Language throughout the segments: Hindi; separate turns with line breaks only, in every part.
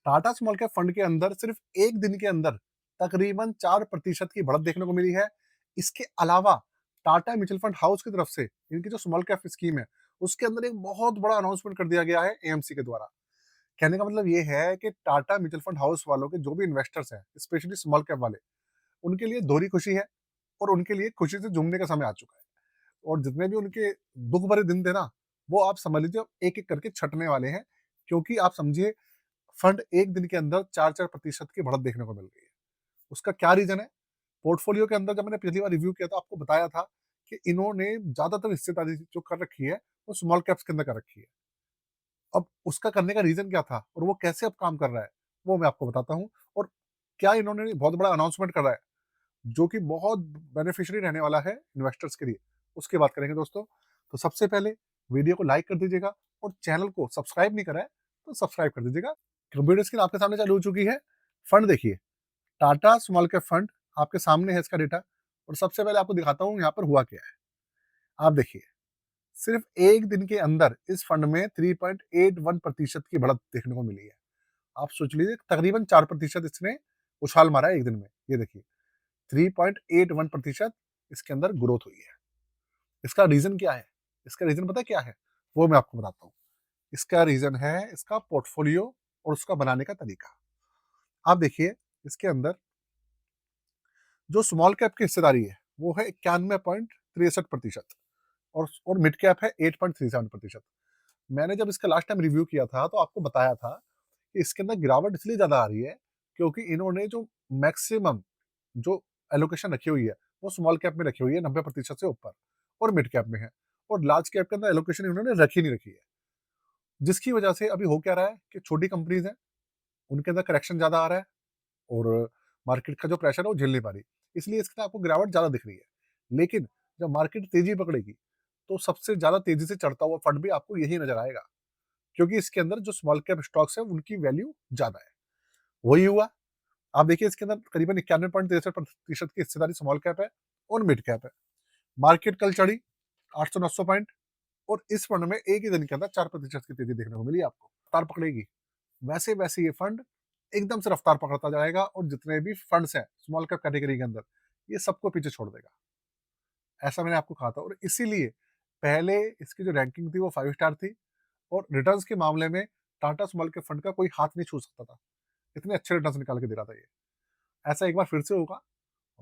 टाटा स्मॉल कैप फंड के अंदर सिर्फ एक दिन के अंदर तकरीबन 4% की बढ़त देखने को मिली है। इसके अलावा टाटा म्यूचुअल फंड हाउस की तरफ से इनकी जो स्मॉल कैप स्कीम है, उसके अंदर एक बहुत बड़ा अनाउंसमेंट कर दिया गया है एएमसी के द्वारा। कहने का मतलब ये है कि टाटा म्यूचुअल फंड हाउस वालों के जो भी इन्वेस्टर्स हैं, स्पेशली स्मॉल कैप वाले, उनके लिए दोहरी खुशी है और उनके लिए खुशी से झूमने का समय आ चुका है। और जितने भी उनके दुख भरे दिन थे ना, वो आप समझ लीजिए एक एक करके छटने वाले हैं, क्योंकि आप समझिए फंड एक दिन के अंदर 4-4% की बढ़त देखने को मिल गई है। उसका क्या रीज़न है? पोर्टफोलियो के अंदर जब मैंने पिछली बार रिव्यू किया था, आपको बताया था कि इन्होंने ज़्यादातर हिस्सेदारी जो कर रखी है, वो स्मॉल कैप्स के अंदर कर रखी है। अब उसका करने का रीज़न क्या था और वो कैसे अब काम कर रहा है, वो मैं आपको बताता हूँ। और क्या इन्होंने बहुत बड़ा अनाउंसमेंट करा है, जो कि बहुत बेनिफिशियरी रहने वाला है इन्वेस्टर्स के लिए, उसकी बात करेंगे दोस्तों। तो सबसे पहले वीडियो को लाइक कर दीजिएगा और चैनल को सब्सक्राइब नहीं करा है, तो सब्सक्राइब कर दीजिएगा। कंप्यूटर स्क्रीन आपके सामने चालू हो चुकी है। फंड देखिए, टाटा स्मॉल कैप फंड आपके सामने है इसका डेटा। और सबसे पहले आपको दिखाता हूँ यहाँ पर हुआ क्या है। आप देखिए, सिर्फ एक दिन के अंदर इस फंड में 3.81% की बढ़त देखने को मिली है। आप सोच लीजिए, तकरीबन 4% इसने उछाल मारा है एक दिन में। ये देखिए, 3.81% इसके अंदर ग्रोथ हुई है। इसका रीजन क्या है? इसका रीजन पता है क्या है? वो मैं आपको बताता हूँ। इसका रीजन है इसका पोर्टफोलियो और उसका बनाने का तरीका। आप देखिए, इसके अंदर जो स्मॉल कैप की हिस्सेदारी है, वो है 91.63%। और मिड कैप है 8.37%। मैंने जब इसका लास्ट टाइम रिव्यू किया था, तो आपको बताया था कि इसके अंदर गिरावट इसलिए ज़्यादा आ रही है, क्योंकि इन्होंने जो मैक्सिमम जो एलोकेशन रखी हुई है, वो स्मॉल कैप में रखी हुई है 90% से ऊपर, और मिड कैप में है। और लार्ज कैप के अंदर एलोकेशन इन्होंने रखी नहीं रखी है। जिसकी वजह से अभी हो क्या रहा है कि छोटी कंपनीज़ हैं, उनके अंदर करेक्शन ज़्यादा आ रहा है और मार्केट का जो प्रेशर है वो झेल नहीं पा रही। इसलिए इसके अंदर आपको गिरावट ज़्यादा दिख रही है। लेकिन जब मार्केट तेज़ी पकड़ेगी, तो सबसे ज़्यादा तेज़ी से चढ़ता हुआ फंड भी आपको यही नज़र आएगा, क्योंकि इसके अंदर जो स्मॉल कैप स्टॉक्स हैं, उनकी वैल्यू ज़्यादा है। वही हुआ। आप देखिए, इसके अंदर करीबन 91.63% की हिस्सेदारी स्मॉल कैप है और मिड कैप है। मार्केट कल चढ़ी 800-900 पॉइंट, और इस फंड में एक ही दिन के अंदर 4% की तेजी देखने को मिली आपको। रफ्तार पकड़ेगी, वैसे वैसे ये फंड एकदम से रफ्तार पकड़ता जाएगा और जितने भी फंड्स हैं स्मॉल कैप कैटेगरी के अंदर, ये सबको पीछे छोड़ देगा। ऐसा मैंने आपको कहा था, और इसीलिए पहले इसकी जो रैंकिंग थी वो 5 स्टार थी, और रिटर्न्स के मामले में टाटा स्मॉल कैप फंड का कोई हाथ नहीं छू सकता था। इतने अच्छे रिटर्न्स निकाल के दे रहा था ये। ऐसा एक बार फिर से होगा।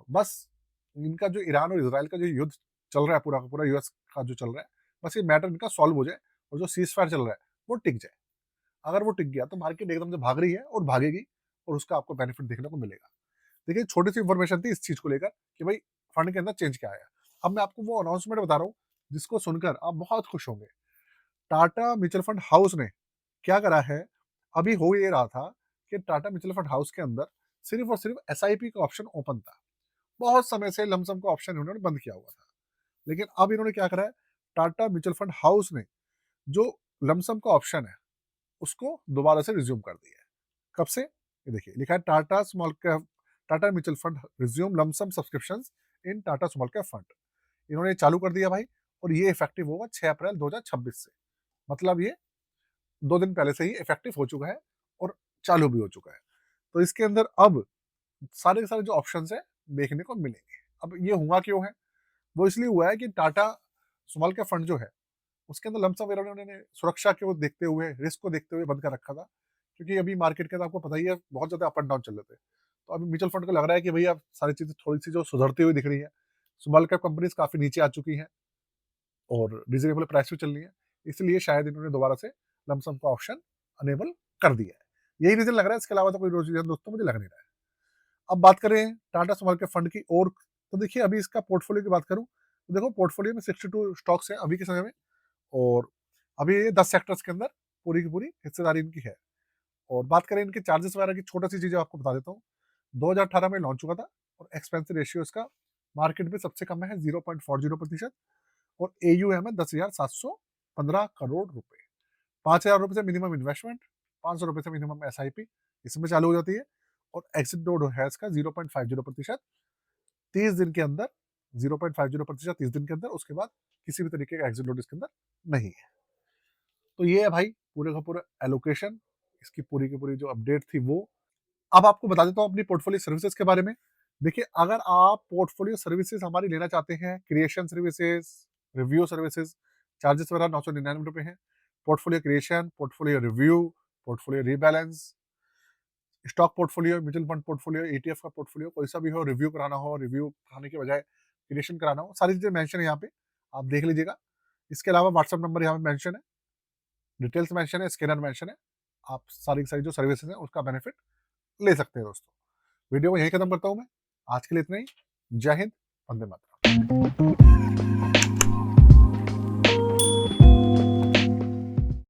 बस इनका जो ईरान और इज़राइल का जो युद्ध चल रहा है, पूरा का पूरा यूएस का जो चल रहा है, बस ये मैटर इनका सॉल्व हो जाए और जो सीज़ फायर चल रहा है, वो टिक जाए। अगर वो टिक गया, तो मार्केट एकदम से भाग रही है और भागेगी, और उसका आपको बेनिफिट देखने को मिलेगा। देखिए, छोटी-सी इन्फॉर्मेशन थी इस चीज़ को लेकर कि भई फंड के अंदर चेंज क्या आया। अब मैं आपको वो अनाउंसमेंट बता रहा हूँ, जिसको सुनकर आप बहुत खुश होंगे। टाटा म्यूचुअल फंड हाउस ने क्या करा है, अभी हो ये रहा था कि टाटा म्यूचुअल फंड हाउस के अंदर सिर्फ़ और सिर्फ़ एसआईपी का ऑप्शन ओपन था। बहुत समय से लमसम का ऑप्शन इन्होंने बंद किया हुआ था। लेकिन अब इन्होंने क्या करा है, टाटा म्यूचुअल फंड हाउस ने जो लमसम का ऑप्शन है, उसको दोबारा से रिज़्यूम कर दिया है। कब से? ये देखिए, लिखा है Tata mutual fund resume lump sum subscriptions in Tata small cap fund. इन्होंने चालू कर दिया भाई, और ये इफेक्टिव होगा 6 अप्रैल 2026 से। मतलब ये 2 दिन पहले से ही इफेक्टिव हो चुका है और चालू भी हो चुका है। तो इसके अंदर अब सारे के सारे जो ऑप्शंस हैं, देखने को मिलेंगे। अब ये हुआ क्यों है? वो इसलिए हुआ है कि टाटा स्मॉल कैप फंड जो है, उसके अंदर लमसम इन्होंने सुरक्षा को देखते हुए, रिस्क को देखते हुए बंद कर रखा था। क्योंकि अभी मार्केट के अंदर आपको पता ही है, बहुत ज़्यादा अप एंड डाउन चल रहे थे। तो अभी म्यूचुअल फंड को लग रहा है कि भई अब सारी चीज़ें थोड़ी-सी जो सुधरती हुई दिख रही है। स्मॉल कैप कंपनीज़ काफ़ी नीचे आ चुकी हैं और रीज़नेबल प्राइस पे चल रही हैं। इसलिए शायद इन्होंने दोबारा से लमसम का ऑप्शन अनेबल कर दिया है। यही रीज़न लग रहा है, इसके अलावा तो कोई रीज़न दोस्तों मुझे लग नहीं रहा है। अब बात करें टाटा स्मॉल कैप फंड की, और तो देखिए, अभी इसका पोर्टफोलियो की बात करूँ, तो देखो पोर्टफोलियो में 62 स्टॉक्स हैं अभी के समय में, और अभी ये 10 सेक्टर्स के अंदर पूरी की पूरी हिस्सेदारी इनकी है। और बात करें इनके चार्जेस वगैरह की, छोटी-सी चीज़ें आपको बता देता हूँ। 2018 में लॉन्च हुआ था, और एक्सपेंस रेशियो इसका मार्केट में सबसे कम है 0.40%, और एयूएम है 10,715 करोड़ रुपए। ₹5,000 से मिनिमम इन्वेस्टमेंट, ₹500 से मिनिमम एसआईपी इसमें चालू हो जाती है, और एग्जिट डोड है इसका 0.50%। 30 दिन के अंदर, 0.50% 30 दिन के अंदर, उसके बाद किसी भी तरीके का एग्जिट लोड इसके अंदर नहीं है। तो ये है भाई पूरे का पूरा एलोकेशन इसकी पूरी की पूरी जो अपडेट थी वो। अब आपको बता देता हूँ अपनी पोर्टफोलियो सर्विसेज के बारे में। देखिए, अगर आप पोर्टफोलियो सर्विसेज हमारी लेना चाहते हैं, creation services, review services, charges वगैरह ₹999 हैं। Portfolio creation, portfolio review, portfolio rebalance, stock portfolio, mutual fund portfolio, ETF का पोर्टफोलियो, कोई सा भी हो, रिव्यू कराना हो, रिव्यू कराने के बजाय क्रिएशन कराना हो, सारी चीज़ें मेंशन है यहाँ पे, आप देख लीजिएगा। इसके अलावा व्हाट्सएप नंबर यहाँ पे मेंशन है, डिटेल्स मेंशन है, स्कैनर मेंशन है। आप सारी की सारी जो सर्विसेज हैं उसका बेनिफिट ले सकते हैं दोस्तों। वीडियो को यहीं खत्म करता हूँ मैं। आज के लिए इतना ही। जय हिंद, वंदे मातरम।